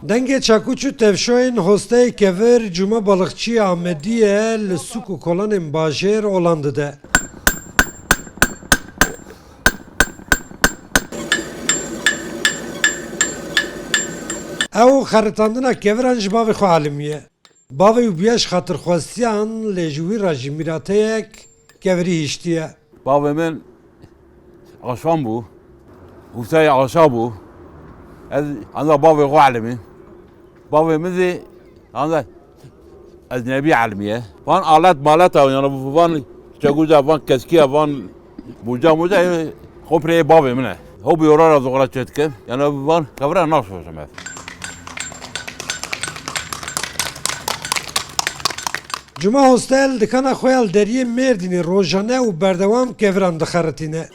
Dengê çakûç û tevşoyên hosteyê kevir Cuma Balıkçı Ahmediye li sûk û kolanên bajêr olan dide. Ew xeritandina keviran ji bavê xwe elimiye. Bavê û biya ji xatirxwestiyan lê ji wî re jî mîrateyek kevirî hîştiye. Bavê min aşvan bû, wîstayê aşa bû. Ez anda bavê xwe elimî. Bavê min zê anda ecnebî elimiye. Van alet malet yani van çekûca van keskiya van buca muca xwe pirê bavê min e. Hobî orara zoğra çêdikim. Yani van kevira naşoşim ez. Cuma hostel dikana xwe ya li deriyê Mêrdînê rojane û berdewam keviran dixeritîne.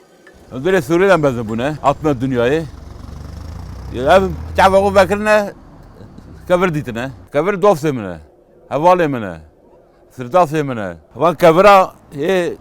Dirê Sûriyeden bezin bûne, hatme dünyayê. Ev çavê xwe vekirine kevir dîtine. Kevir dofsê min e, hevalê min e, sirtasê min e. Van kevira ê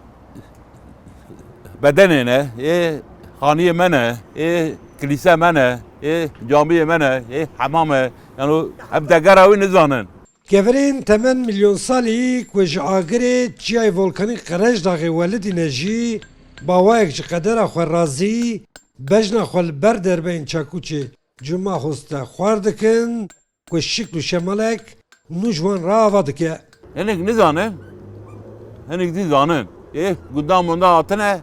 bedenê ne, ê xaniyê me ne, ê kilîse me ne, ê camiyê me ne, ê hemam e. Yani ev degera wî nizanin. Kevirên temen milyon salî ku ji agirê çiyayê volkanîk Qerejdağê welidîne jî bawayek ji qedera xwe razî bejna xwe li ber derbeyên çakûçê Cuma hoste xwar dikin ku şikl û şemalek nû ji wan reava dike. Hinek nizanin, hinek dî zanin. Ê gundam wenda hatine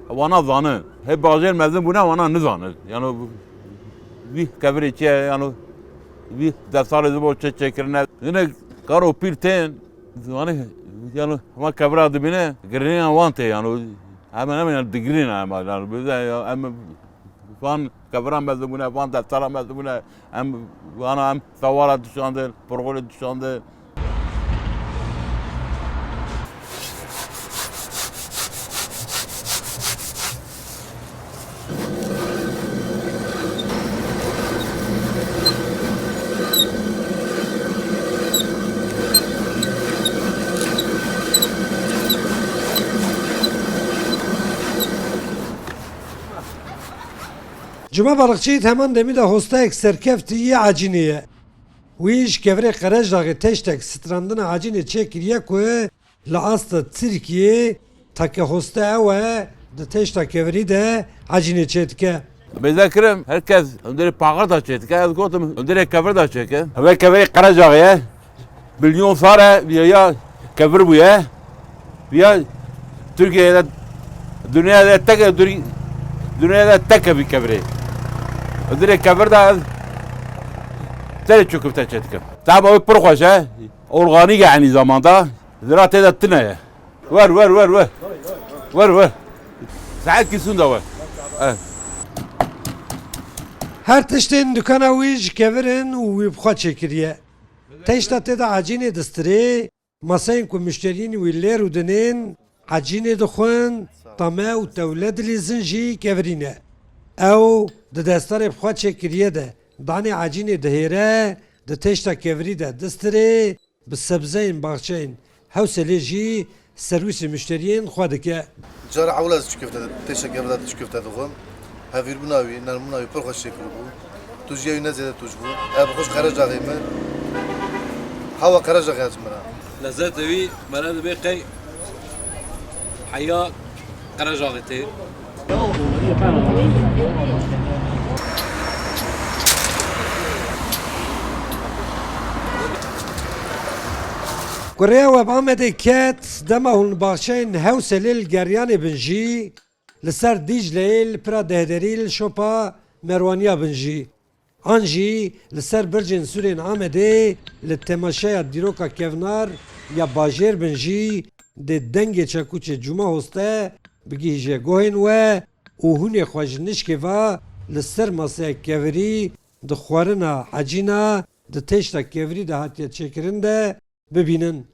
wana zanin. Hep bajêr mezin bûne wana nizanin. Yani vî kevirê çi ye yani vî deftarê ji bo çi çêkirine. Hinek karo pîr tên yani hema kevira dibîne girêniyan wan tê yani hemen hemen digirîne hema yani bize em van keviran mezin bûne van deftara mezin bûne em wana em sewara dişandin, porxolê dişandin. Cuma Balıkçı hemen demî de hostayek serkeftiye aciniye. Wî ji kevirê Qerejdağê teştek strandina acinê çêkiriye ku li asta Tirkiyê take hoste ew e di teşta kevirî de acinê çê dike. Bêzekirim herkes hundirê paxir da çêdike ez gotim hundirê kevir da çêke. Ev kevirê Qerejdağê ye milyon sar e ya kevir bûye ya Türkiye'de dünyada tek bir kevirê. Hundirê kevir da ez serê çûkif te çêdikim. Tabi ew pir xweş e organîk e aynî zamanda zira tê de tune ye. Ver. Saet kîsûn da ver. Her tiştên dukana wî ji kevirin û wî bixwe çêkiriye. Teşta tê de acinê distirê maseyên ku müşteriyên wî lêr û dinên acinê dixwin tame û tewle dilîzin jî kevirîne. Ew di destarê bixwe çêkiriye de danê acinê dihêre di teşta kevirî de distirê bi sebzeyên baxçeyên Hewselê jî serwîsê müşteriyên xwe dike. Cara ewla ez çûkefte teşek evda çûkefte dixwim. Hevîrbûna wî, nermûna wî pir xweş şekil bû. Tu jiya wî ne zêde tûj bû. Ev xweş Qerejdağê me. Hewa Qerejdağê ez min e. لذات وی مرا دبی قی حیا قرجاغتی Kurêya we bi Amedê ket dema hûn li baxçeyên Hewselê li geryanê bin jî li ser Dîcleyê li pira dehderî li şopa Merwaniya bin jî. An jî li ser bircên Sûrên Amedê li temaşeya dîroka kevnar ya bajêr bin jî dê dengê çekûçê Cuma hoste bigihîje gohên we û hûnê xwe ji nişkê ve li ser maseyek kevirî di xwarina hecîna di teşta kevirî de hatiye çêkirin de bibînin.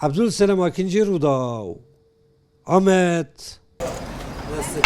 Abdülselam Akinci Rûdaw Amed. Deste